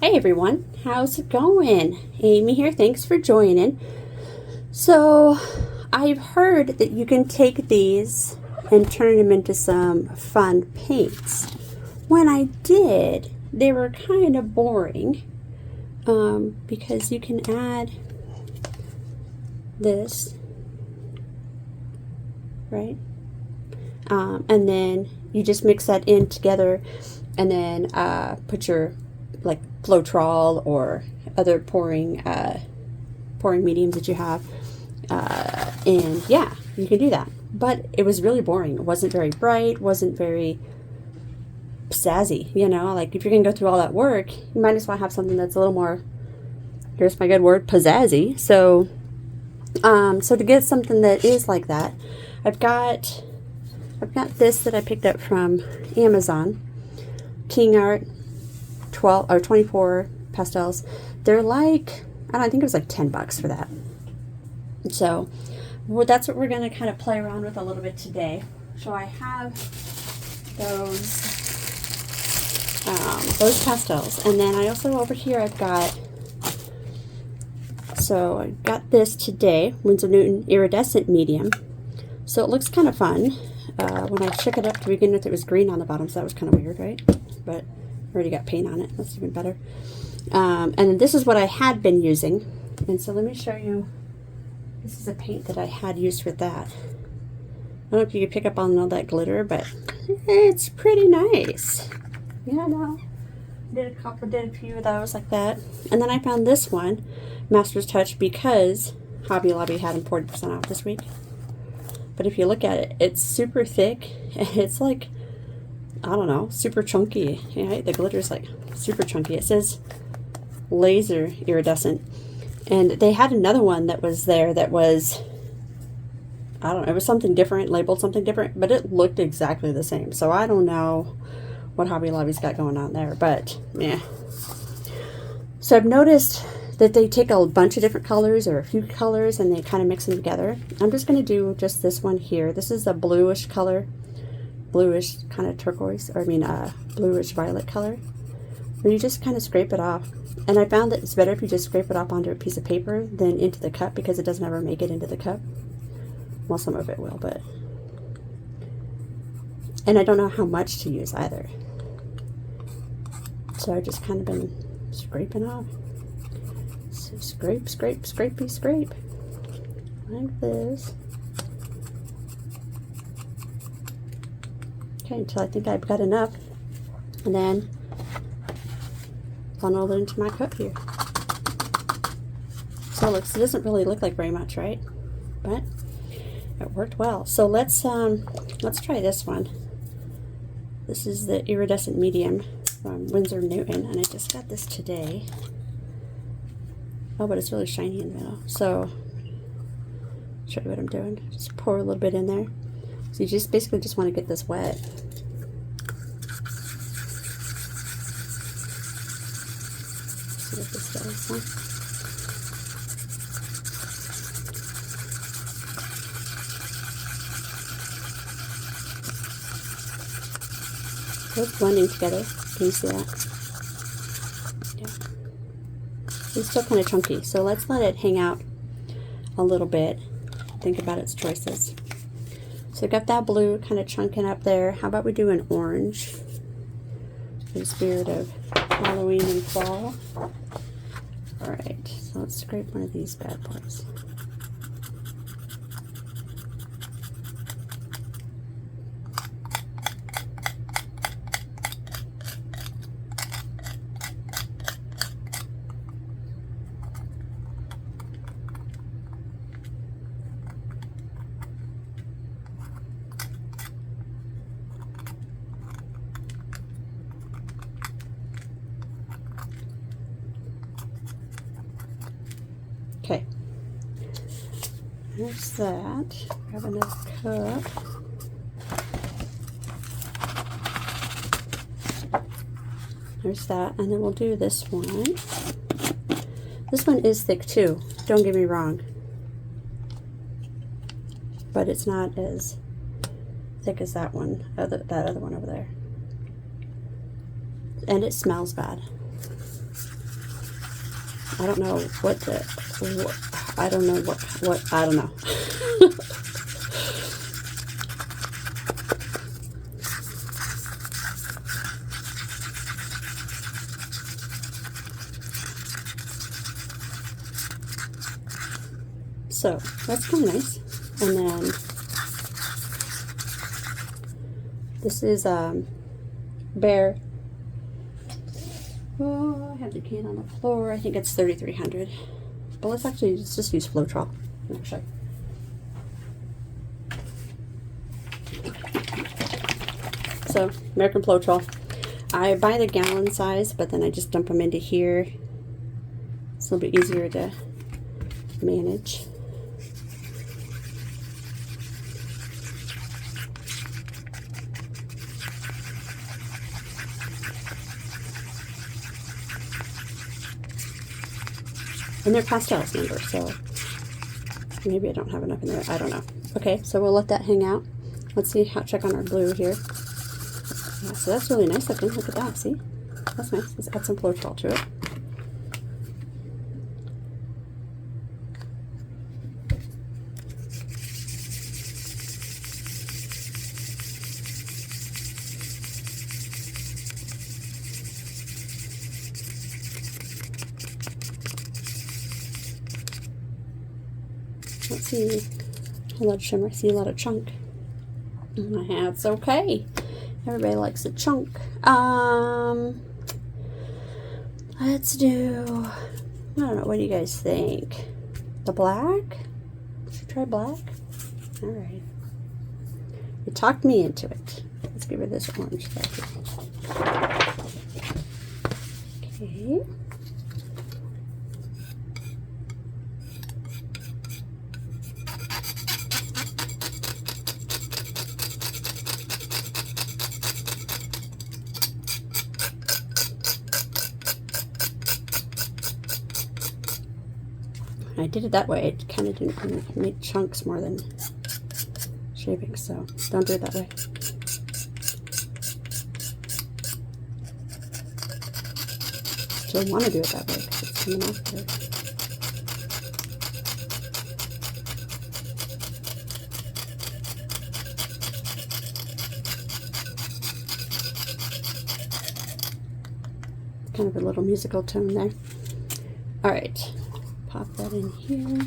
Hey everyone, how's it going? Amy here, thanks for joining. So I've heard that you can take these and turn them into some fun paints. When I did, they were kind of boring because you can add this, right? And then you just mix that in together and then put your like Floetrol or other pouring mediums that you have, and yeah, you can do that. But it was really boring. It wasn't very bright, wasn't very pizzazzy, you know, like if you're gonna go through all that work, you might as well have something that's a little more, here's my good word, pizzazzy. So to get something that is like that, I've got this that I picked up from Amazon, King Art 12 or 24 pastels. They're like, I don't know, I think it was like $10 for that. So that's what we're going to kind of play around with a little bit today. So I have those pastels, and then I also over here I've got, so I got this today, Winsor Newton iridescent medium. So it looks kind of fun. When I shook it up to begin with, it was green on the bottom, so that was kind of weird, right? But already got paint on it. That's even better. And then this is what I had been using. And so let me show you. This is a paint that I had used for that. I don't know if you can pick up on all that glitter, but it's pretty nice. Yeah, no. Did a few of those like that. And then I found this one, Master's Touch, because Hobby Lobby had them 40% off this week. But if you look at it, it's super thick. It's like, I don't know, super chunky. Yeah, the glitter's like super chunky. It says laser iridescent. And they had another one that was there that was, I don't know, it was something different, labeled something different, but it looked exactly the same. So I don't know what Hobby Lobby's got going on there, but yeah. So I've noticed that they take a bunch of different colors or a few colors and they kind of mix them together. I'm just going to do just this one here. This is a bluish color, bluish kind of turquoise, or I mean bluish violet color. And you just kind of scrape it off. And I found that it's better if you just scrape it off onto a piece of paper than into the cup, because it doesn't ever make it into the cup. Well, some of it will, but. And I don't know how much to use either. So I've just kind of been scraping off. So scrape, scrape, scrapey, scrape. Like this. Okay, until I think I've got enough. And then funnel it into my cup here. So it doesn't really look like very much, right? But it worked well. So let's try this one. This is the iridescent medium from Winsor Newton, and I just got this today. Oh, but it's really shiny in the middle. So show you what I'm doing. Just pour a little bit in there. So you just basically just want to get this wet. See what this does, huh? Both blending together. Can you see that? Yeah. It's still kind of chunky, so let's let it hang out a little bit. Think about its choices. So I got that blue kind of chunking up there. How about we do an orange in the spirit of Halloween and fall? Alright, so let's scrape one of these bad boys. Okay, there's that. Grab another cup. There's that, and then we'll do this one. This one is thick too, don't get me wrong, but it's not as thick as that one, that other one over there. And it smells bad. I don't know what I don't know what, I don't know. So that's kind of nice. And then this is Bear. Oh, I have the can on the floor. I think it's 3,300. But let's just use Floetrol. Actually. So American Floetrol. I buy the gallon size, but then I just dump them into here. It's a little bit easier to manage. And they're pastels, remember, so maybe I don't have enough in there. I don't know. Okay, so we'll let that hang out. Let's see check on our blue here. Yeah, so that's really nice looking. Look at that, see? That's nice. Let's add some Floetrol to it. Let's see, a lot of shimmer. I see a lot of chunk. That's okay. Everybody likes a chunk. Let's do, I don't know, what do you guys think? The black? Should we try black? All right. You talked me into it. Let's give her this orange though. Okay. I did it that way. It kind of didn't make chunks more than shaping, so don't do it that way. Still want to do it that way because it's coming off good. Kind of a little musical tone there. All right. Pop that in here.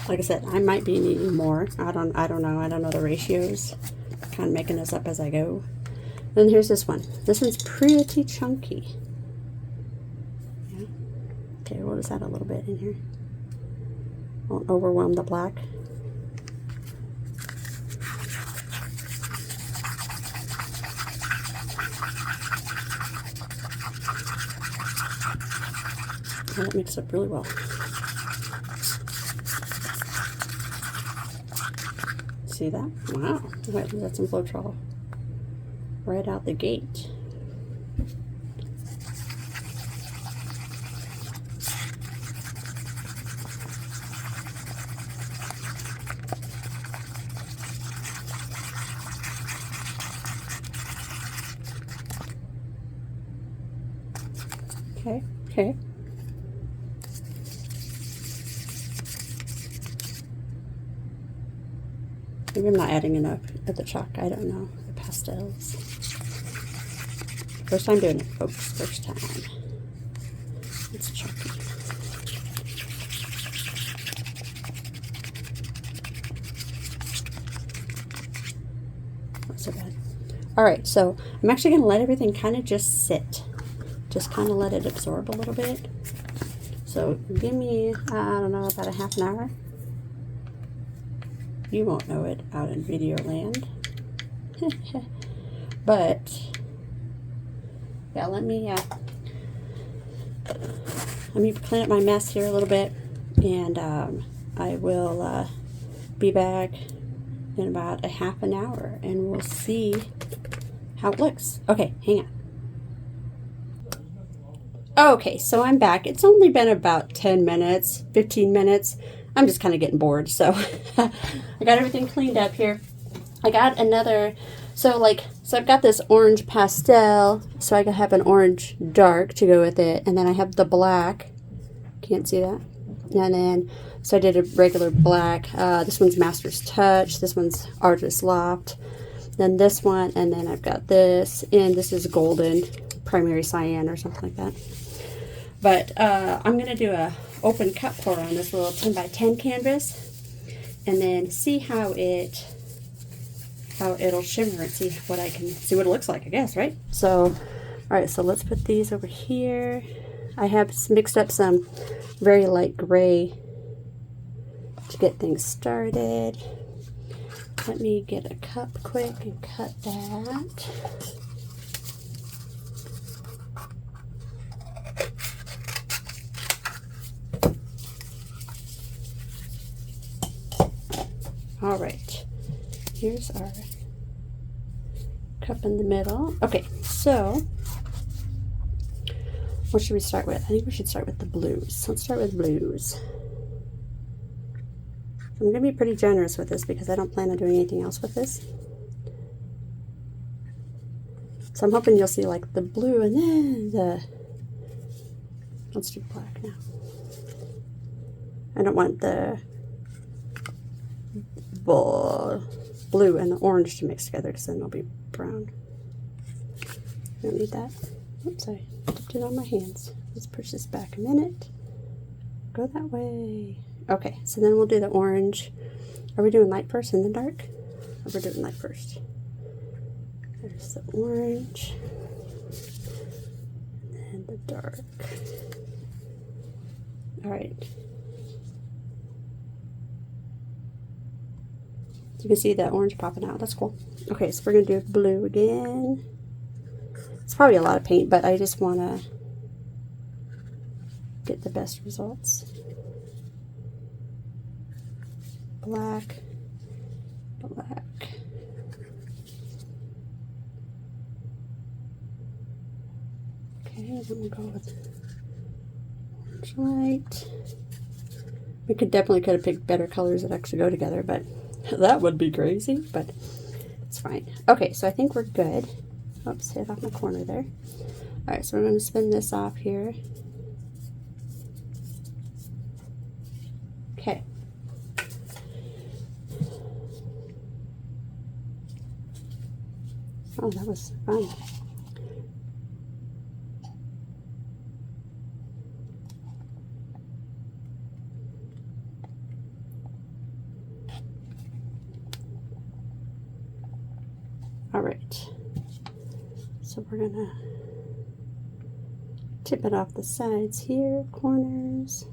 Like I said, I might be needing more. I don't know. I don't know the ratios. Kind of making this up as I go. Then here's this one. This one's pretty chunky. Yeah. Okay, we'll just add a little bit in here. Won't overwhelm the black. That mixes up really well. See that? Wow. Right, that's some Floetrol right out the gate. Okay, okay. Maybe I'm not adding enough of the chalk. I don't know. The pastels. First time doing it, folks. First time. It's chalky. Not so bad. Alright, so I'm actually going to let everything kind of just sit. Just kind of let it absorb a little bit. So give me, I don't know, about a half an hour. You won't know it out in video land. But yeah, let me clean up my mess here a little bit, and I will be back in about a half an hour, and we'll see how it looks. Okay, hang on. Okay, so I'm back. It's only been about 10 minutes, 15 minutes. I'm just kind of getting bored, so I got everything cleaned up here. I got another So I've got this orange pastel, so I can have an orange dark to go with it, and then I have the black. Can't see that. And then, so I did a regular black. This one's Master's Touch. This one's Artist Loft. Then this one, and then I've got this, and this is golden, primary cyan or something like that. But I'm going to do a open cut pour on this little 10 by 10 canvas, and then see how it'll shimmer and see what it looks like, I guess, right? So, all right, so let's put these over here. I have mixed up some very light gray to get things started. Let me get a cup quick and cut that. All right, here's our cup in the middle. Okay, so what should we start with? I think we should start with the blues. Let's start with blues. I'm going to be pretty generous with this because I don't plan on doing anything else with this. So I'm hoping you'll see like the blue and then let's do black now. I don't want the blue and the orange to mix together because then they'll be brown. Don't need that. Oops, I dipped it on my hands. Let's push this back a minute. Go that way. Okay, so then we'll do the orange. Are we doing light first and then dark? Or we're doing light first? There's the orange. And then the dark. All right. You can see the orange popping out. That's cool. Okay, so we're going to do blue again. It's probably a lot of paint, but I just want to get the best results. Black, black. Okay, then we'll go with orange light. We could definitely could have picked better colors that actually go together, but that would be crazy, but it's fine. Okay, so I think we're good. Oops, hit off my corner there. All right, so we're going to spin this off here. Okay. Oh, that was fun. All right. So we're going to tip it off the sides here, corners.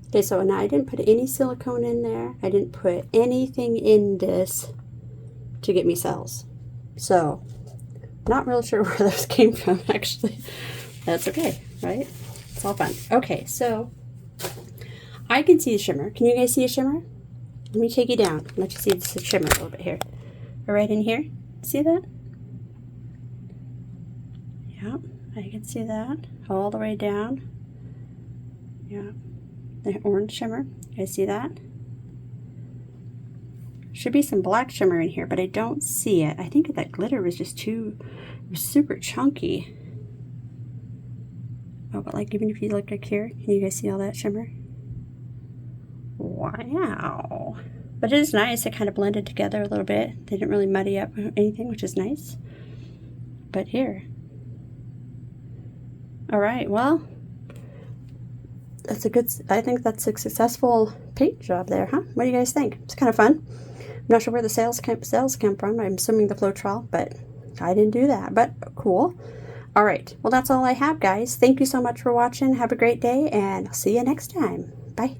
Okay, so now I didn't put any silicone in there. I didn't put anything in this to get me cells. So, not real sure where those came from, actually. That's okay, right? It's all fun. Okay, so I can see the shimmer. Can you guys see a shimmer? Let me take you down. Let you see the shimmer a little bit here. Right in here. See that? Yeah, I can see that. All the way down. Yeah. The orange shimmer. You guys see that? Should be some black shimmer in here, but I don't see it. I think that glitter was just it was super chunky. Oh, but like even if you look like here, can you guys see all that shimmer? Wow. But it is nice. It kind of blended together a little bit. They didn't really muddy up anything, which is nice. But here. All right, well, I think that's a successful paint job there, huh? What do you guys think? It's kind of fun. I'm not sure where the sales came from. I'm assuming the Floetrol, but I didn't do that, but cool. All right, well, that's all I have, guys. Thank you so much for watching. Have a great day, and I'll see you next time. Bye.